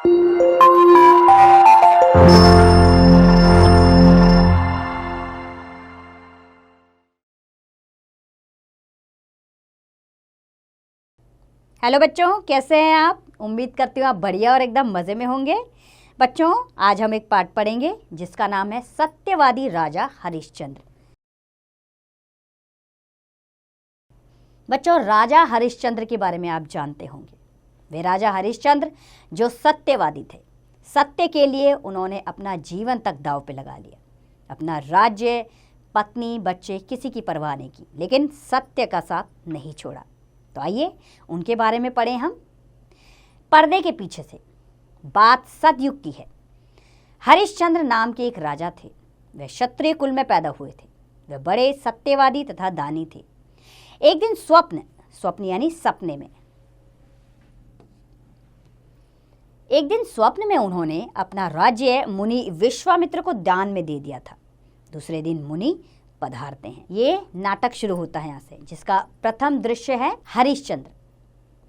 Hello बच्चों, कैसे हैं आप? उम्मीद करती हूँ आप बढ़िया और एकदम मज़े में होंगे। बच्चों, आज हम एक पाठ पढ़ेंगे जिसका नाम है सत्यवादी राजा हरिश्चंद्र। बच्चों, राजा हरिश्चंद्र के बारे में आप जानते होंगे। वे राजा हरिश्चंद्र जो सत्यवादी थे। सत्य के लिए उन्होंने अपना जीवन तक दांव पे लगा लिया। अपना राज्य, पत्नी, बच्चे, किसी की परवाह नहीं की, लेकिन सत्य का साथ नहीं छोड़ा। तो आइए उनके बारे में पढ़ें हम। पर्दे के पीछे से बात सतयुग की है। हरिश्चंद्र नाम के एक राजा थे। वे क्षत्रिय कुल में पैदा हुए थे। वे बड़े सत्यवादी तथा दानी थे। एक दिन स्वप्न यानी सपने में उन्होंने अपना राज्य मुनि विश्वामित्र को दान में दे दिया था। दूसरे दिन मुनि पधारते हैं। ये नाटक शुरू होता है यहाँ से, जिसका प्रथम दृश्य है हरिश्चंद्र।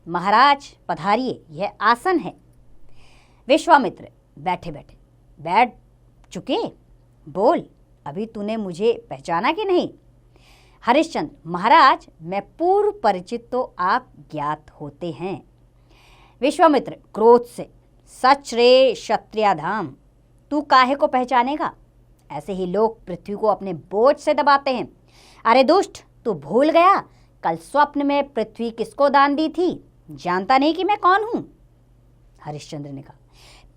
महाराज पधारिए, यह आसन है। विश्वामित्र बैठ चुके, बोल, अभी तूने मुझे पहचाना कि नहीं? हरिश्चंद्र, महाराज मैं पूर्व परिचित तो आप ज्ञात होते हैं। विश्वामित्र क्रोध से, सच रे क्षत्रियाधाम, तू काहे को पहचानेगा? ऐसे ही लोग पृथ्वी को अपने बोझ से दबाते हैं। अरे दुष्ट, तू भूल गया कल स्वप्न में पृथ्वी किसको दान दी थी? जानता नहीं कि मैं कौन हूं? हरिश्चंद्र ने कहा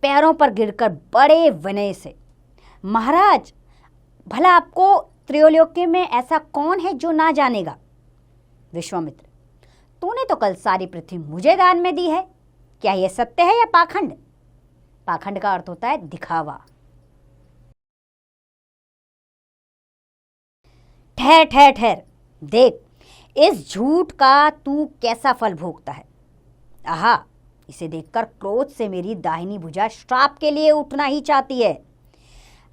पैरों पर गिरकर बड़े विनय से, महाराज भला आपको त्रिलोक्य में ऐसा कौन है जो ना जानेगा? विश्वामित्र, तूने तो कल सारी पृथ्वी मुझे दान में दी है। क्या यह सत्य है या पाखंड? पाखंड का अर्थ होता है दिखावा। ठहर, देख इस झूठ का तू कैसा फल भोगता है। आहा, इसे देखकर क्रोध से मेरी दाहिनी भुजा श्राप के लिए उठना ही चाहती है।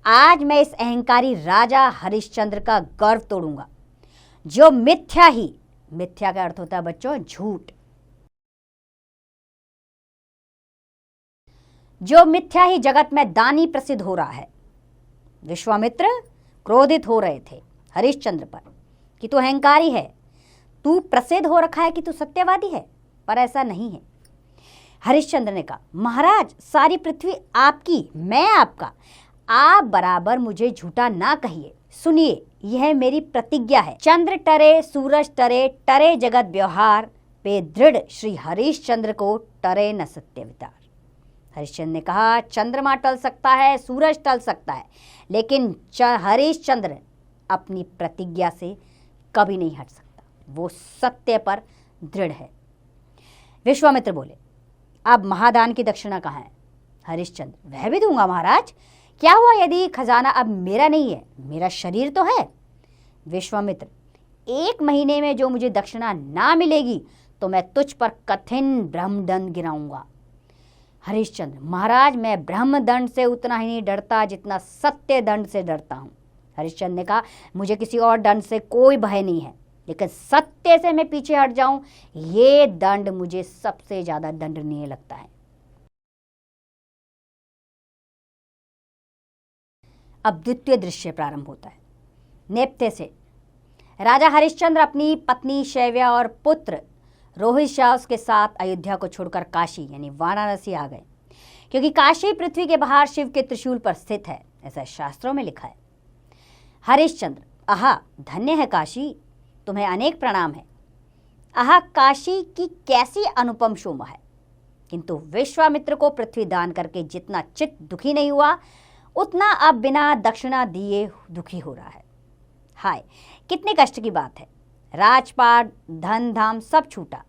आज मैं इस अहंकारी राजा हरिश्चंद्र का गर्व तोड़ूंगा, जो मिथ्या का अर्थ होता है बच्चों झूठ, जो मिथ्या ही जगत में दानी प्रसिद्ध हो रहा है। विश्वामित्र क्रोधित हो रहे थे हरिश्चंद्र पर कि तू अहंकारी है, तू प्रसिद्ध हो रखा है कि तू सत्यवादी है, पर ऐसा नहीं है। हरिश्चंद्र ने कहा, महाराज सारी पृथ्वी आपकी, मैं आपका, आप बराबर मुझे झूठा ना कहिए। सुनिए, यह मेरी प्रतिज्ञा है। चंद्र टरे सूरज टरे, टरे जगत व्यवहार पे दृढ़ श्री हरिश्चंद्र को टरे न सत्य विचार। हरिश्चंद्र ने कहा चंद्रमा टल सकता है, सूरज टल सकता है, लेकिन हरिश्चंद्र अपनी प्रतिज्ञा से कभी नहीं हट सकता। वो सत्य पर दृढ़ है। विश्वामित्र बोले, अब महादान की दक्षिणा कहाँ है? हरिश्चंद्र, वह भी दूंगा महाराज। क्या हुआ यदि खजाना अब मेरा नहीं है? मेरा शरीर तो है। विश्वामित्र, 1 महीने में जो मुझे दक्षिणा ना मिलेगी तो मैं तुझ पर कठिन ब्रह्मदंड गिराऊंगा। हरिश्चंद्र, महाराज मैं ब्रह्मदंड से उतना ही नहीं डरता जितना सत्य दंड से डरता हूँ। हरिश्चंद्र ने कहा, मुझे किसी और दंड से कोई भय नहीं है, लेकिन सत्य से मैं पीछे हट जाऊं, ये दंड मुझे सबसे ज्यादा दंडनीय लगता है। अब द्वितीय दृश्य प्रारंभ होता है। नेपथ्य से राजा हरिश्चंद्र अपनी पत्नी शैव्या और पुत्र रोहित शाह के साथ अयोध्या को छोड़कर काशी यानी वाराणसी आ गए, क्योंकि काशी पृथ्वी के बाहर शिव के त्रिशूल पर स्थित है, ऐसा शास्त्रों में लिखा है। हरिश्चंद्र, आहा धन्य है काशी, तुम्हें अनेक प्रणाम है। आहा, काशी की कैसी अनुपम शोभा है। किंतु विश्वामित्र को पृथ्वी दान करके जितना चित्त दुखी नहीं हुआ, उतना अब बिना दक्षिणा दिए दुखी हो रहा है। हाय, कितने कष्ट की बात है। राजपाट, धन धाम सब छूटा,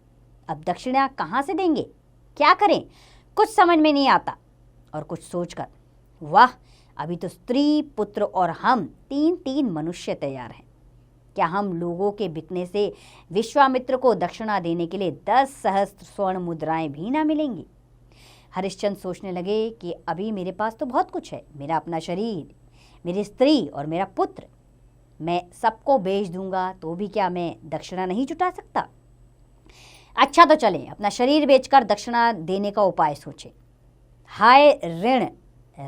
अब दक्षिणा कहाँ से देंगे? क्या करें, कुछ समझ में नहीं आता। और कुछ सोचकर, वाह, अभी तो स्त्री, पुत्र और हम 3 मनुष्य तैयार हैं। क्या हम लोगों के बिकने से विश्वामित्र को दक्षिणा देने के लिए 10 सहस्त्र स्वर्ण मुद्राएं भी ना मिलेंगी? हरिश्चंद्र सोचने लगे कि अभी मेरे पास तो बहुत कुछ है, मेरा अपना शरीर, मेरी स्त्री और मेरा पुत्र। मैं सबको बेच दूंगा तो भी क्या मैं दक्षिणा नहीं जुटा सकता? अच्छा तो चलें, अपना शरीर बेचकर दक्षिणा देने का उपाय सोचे। हाय ऋण,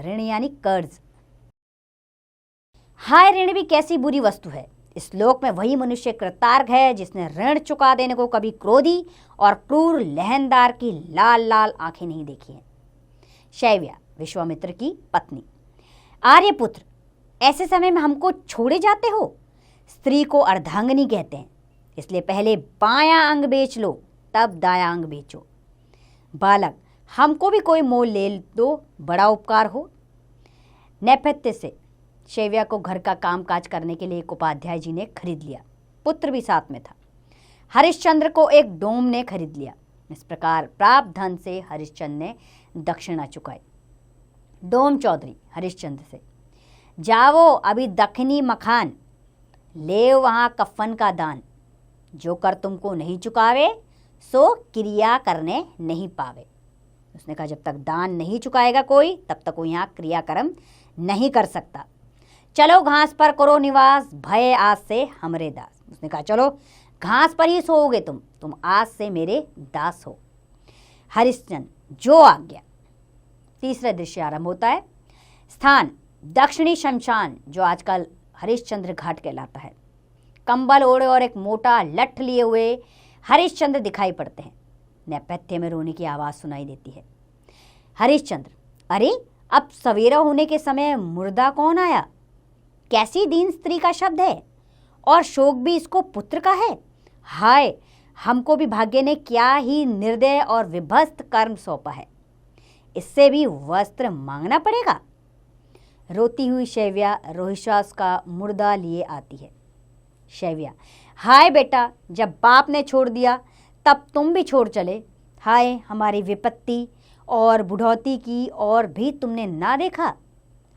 ऋण यानी कर्ज। हाय ऋण भी कैसी बुरी वस्तु है। इस श्लोक में वही मनुष्य कृतार्थ है जिसने ऋण चुका देने को कभी क्रोधी और क्रूर लहनदार की लाल लाल आंखें नहीं देखी हैं। शैव्या, विश्वामित्र की पत्नी। आर्यपुत्र, ऐसे समय में हमको छोड़े जाते हो। स्त्री को अर्धांगिनी कहते हैं, इसलिए पहले बायां अंग बेच लो, तब दायां अंग बेचो। बालक, हमको भी कोई मोल ले दो, बड़ा उपकार हो। नेपथ्य से शैव्या को घर का कामकाज करने के लिए एक उपाध्याय जी ने खरीद लिया। पुत्र भी साथ में था। हरिश्चंद्र को एक डोम ने खरीद लिया। इस प्रकार प्राप्त धन से हरिश्चंद्र ने दक्षिणा चुकाई। डोम चौधरी हरिश्चंद्र से, जाओ अभी दक्षिणी मखान ले, वहां कफन का दान। जो कर तुमको नहीं चुकावे सो क्रिया करने नहीं पावे। उसने कहा जब तक दान नहीं चुकाएगा कोई, तब तक वो यहाँ क्रियाकर्म नहीं कर सकता। चलो घास पर करो निवास, भय आज से हमरे दास। उसने कहा चलो घास पर ही सोओगे तुम आज से मेरे दास हो। हरिश्चंद्र, जो आज्ञा। तीसरा दृश्य आरंभ होता है। स्थान दक्षिणी शमशान, जो आजकल हरिश्चंद्र घाट कहलाता है। कंबल ओढ़े और एक मोटा लठ लिए हुए हरिश्चंद्र दिखाई पड़ते हैं। नेपथ्य में रोने की आवाज सुनाई देती है। हरिश्चंद्र, अरे अब सवेरा होने के समय मुर्दा कौन आया? कैसी दीन स्त्री का शब्द है, और शोक भी इसको पुत्र का है। हाय, हमको भी भाग्य ने क्या ही निर्दय और विभस्त कर्म सौंपा है। इससे भी वस्त्र मांगना पड़ेगा। रोती हुई शैव्या रोहिशास का मुर्दा लिए आती है। शैव्या, हाय बेटा, जब बाप ने छोड़ दिया तब तुम भी छोड़ चले। हाय, हमारी विपत्ति और बुढ़ौती की और भी तुमने ना देखा।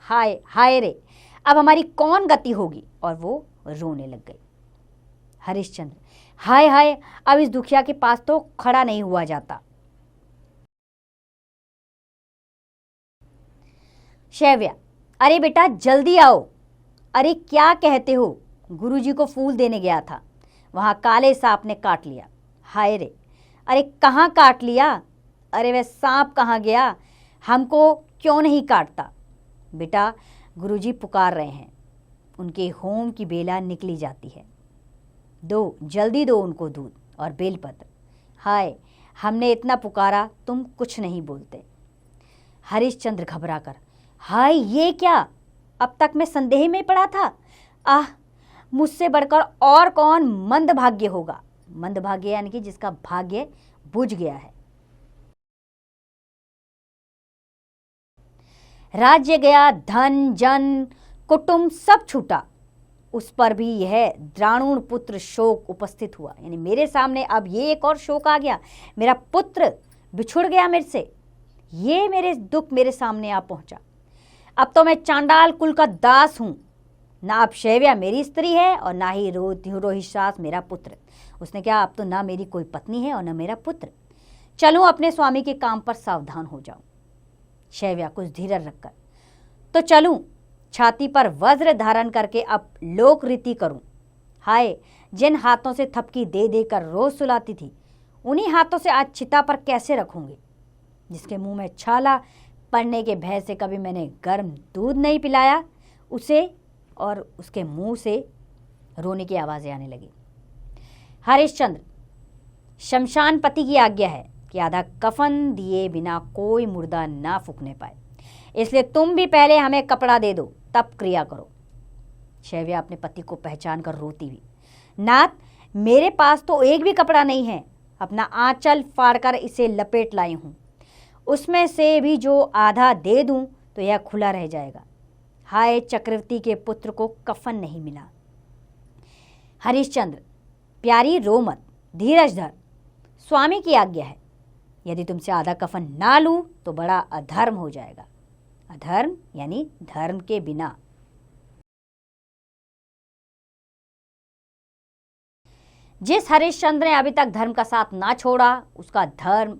हाय हाय रे, अब हमारी कौन गति होगी। और वो रोने लग गई। हरिश्चंद्र, हाय हाय, अब इस दुखिया के पास तो खड़ा नहीं हुआ जाता। शैव्या, अरे बेटा जल्दी आओ। अरे क्या कहते हो, गुरुजी को फूल देने गया था, वहां काले सांप ने काट लिया। हाय रे, अरे कहाँ काट लिया? अरे वह सांप कहाँ गया, हमको क्यों नहीं काटता? बेटा गुरुजी पुकार रहे हैं, उनके होम की बेला निकली जाती है। दो, जल्दी दो उनको दूध और बेलपत्र। हाय, हमने इतना पुकारा, तुम कुछ नहीं बोलते। हरिश्चंद्र घबरा कर, हाय ये क्या, अब तक मैं संदेह में पड़ा था। आह, मुझसे बढ़कर और कौन मंदभाग्य होगा। मंदभाग्य यानी कि जिसका भाग्य बुझ गया है। राज्य गया, धन जन कुटुंब सब छूटा, उस पर भी यह द्राणुण पुत्र शोक उपस्थित हुआ। यानी मेरे सामने अब ये एक और शोक आ गया, मेरा पुत्र बिछुड़ गया मेरे से। ये मेरे दुख मेरे सामने आ पहुंचा। अब तो मैं चांडाल कुल का दास हूं। ना अब शैव्या मेरी स्त्री है और ना ही रोहिशास मेरा पुत्र। उसने कहा अब तो ना मेरी कोई पत्नी है और ना मेरा पुत्र। चलूं अपने स्वामी के काम पर सावधान हो जाऊं। शैव्या कुछ धीरज रखकर, तो चलूं, छाती पर वज्र धारण करके अब लोक रीति करूं। हाय, जिन हाथों से थपकी दे देकर रोज सुलाती थी, उन्हीं हाथों से आज चिता पर कैसे रखूंगी। जिसके मुंह में छाला पड़ने के भय से कभी मैंने गर्म दूध नहीं पिलाया उसे, और उसके मुंह से रोने की आवाजें आने लगी। हरिश्चंद्र, शमशान पति की आज्ञा है कि आधा कफन दिए बिना कोई मुर्दा ना फूकने पाए, इसलिए तुम भी पहले हमें कपड़ा दे दो, तब क्रिया करो। शैव्या अपने पति को पहचान कर रोती हुई, नाथ, मेरे पास तो एक भी कपड़ा नहीं है। अपना आंचल फाड़कर इसे लपेट लाई हूं, उसमें से भी जो आधा दे दूं तो यह खुला रह जाएगा। हाय, चक्रवर्ती के पुत्र को कफन नहीं मिला। हरिश्चंद्र, प्यारी रो मत, धीरज धर, स्वामी की आज्ञा है। यदि तुमसे आधा कफन ना लूं तो बड़ा अधर्म हो जाएगा। अधर्म यानी धर्म के बिना। जिस हरिश्चंद्र ने अभी तक धर्म का साथ ना छोड़ा, उसका धर्म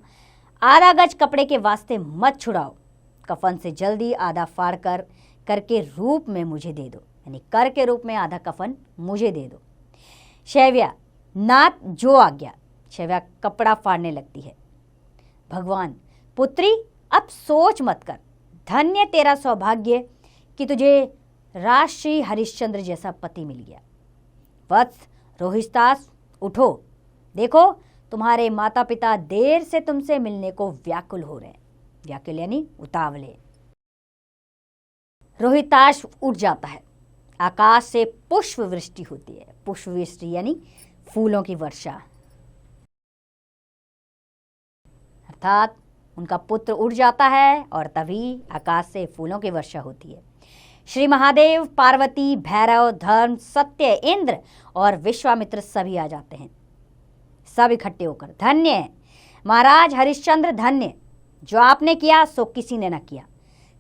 आधा गज कपड़े के वास्ते मत छुड़ाओ। कफन से जल्दी आधा फाड़ कर करके रूप में मुझे दे दो, यानी कर के रूप में आधा कफन मुझे दे दो। शैव्या, नाथ जो आज्ञा। शैव्या कपड़ा फाड़ने लगती है। भगवान, पुत्री अब सोच मत कर, धन्य तेरा सौभाग्य कि तुझे राजश्री हरिश्चंद्र जैसा पति मिल गया। वत्स रोहितास, उठो, देखो तुम्हारे माता पिता देर से तुमसे मिलने को व्याकुल हो रहे हैं। व्याकुल यानी उतावले। रोहिताश उठ जाता है। आकाश से पुष्प वृष्टि होती है। पुष्प वृष्टि यानी फूलों की वर्षा। अर्थात उनका पुत्र उठ जाता है और तभी आकाश से फूलों की वर्षा होती है। श्री महादेव, पार्वती, भैरव, धर्म, सत्य, इंद्र और विश्वामित्र सभी आ जाते हैं। सब इकट्ठे होकर, धन्य है महाराज हरिश्चंद्र, धन्य, जो आपने किया सो किसी ने न किया।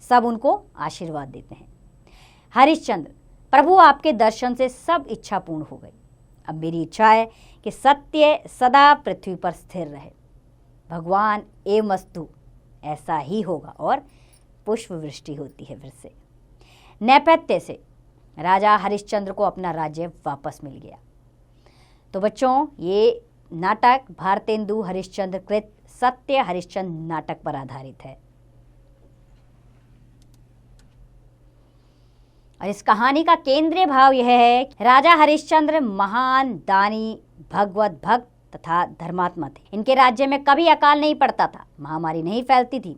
सब उनको आशीर्वाद देते हैं। हरिश्चंद्र, प्रभु आपके दर्शन से सब इच्छा पूर्ण हो गई। अब मेरी इच्छा है कि सत्य सदा पृथ्वी पर स्थिर रहे। भगवान एवमस्तु, ऐसा ही होगा। और पुष्प वृष्टि होती है फिर से। नैपथ्य से राजा हरिश्चंद्र को अपना राज्य वापस मिल गया। तो बच्चों, ये नाटक भारतेंदु हरिश्चंद्र कृत सत्य हरिश्चंद्र नाटक पर आधारित है। और इस कहानी का केंद्रीय भाव यह है, राजा हरिश्चंद्र महान दानी, भगवत भक्त तथा धर्मात्मा थे। इनके राज्य में कभी अकाल नहीं पड़ता था, महामारी नहीं फैलती थी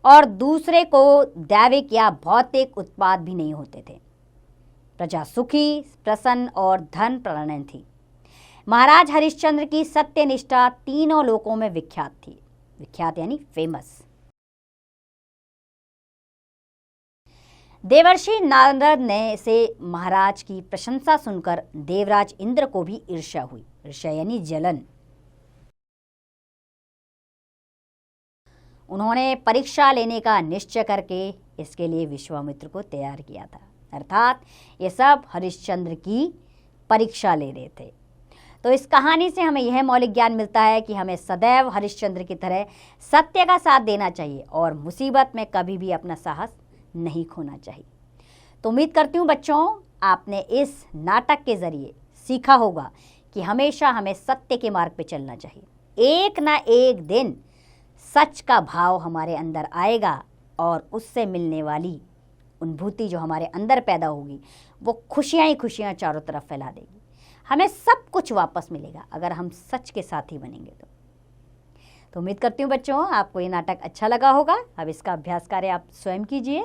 और दूसरे को दैविक या भौतिक उत्पाद भी नहीं होते थे। प्रजा सुखी, प्रसन्न और धन प्रधान थी। महाराज हरिश्चंद्र की सत्यनिष्ठा तीनों लोकों में विख्यात थी। विख्यात यानी फेमस। देवर्षि नारद ने से महाराज की प्रशंसा सुनकर देवराज इंद्र को भी ईर्ष्या हुई। ईर्ष्या यानी जलन। उन्होंने परीक्षा लेने का निश्चय करके इसके लिए विश्वामित्र को तैयार किया था। अर्थात ये सब हरिश्चंद्र की परीक्षा ले रहे थे। तो इस कहानी से हमें यह मौलिक ज्ञान मिलता है कि हमें सदैव हरिश्चंद्र की तरह सत्य का साथ देना चाहिए और मुसीबत में कभी भी अपना साहस नहीं खोना चाहिए। तो उम्मीद करती हूँ बच्चों, आपने इस नाटक के जरिए सीखा होगा कि हमेशा हमें सत्य के मार्ग पे चलना चाहिए। एक ना एक दिन सच का भाव हमारे अंदर आएगा और उससे मिलने वाली अनुभूति जो हमारे अंदर पैदा होगी वो खुशियाँ ही खुशियाँ चारों तरफ फैला देगी। हमें सब कुछ वापस मिलेगा अगर हम सच के साथी बनेंगे तो उम्मीद करती हूँ बच्चों आपको ये नाटक अच्छा लगा होगा। अब इसका अभ्यास कार्य आप स्वयं कीजिए।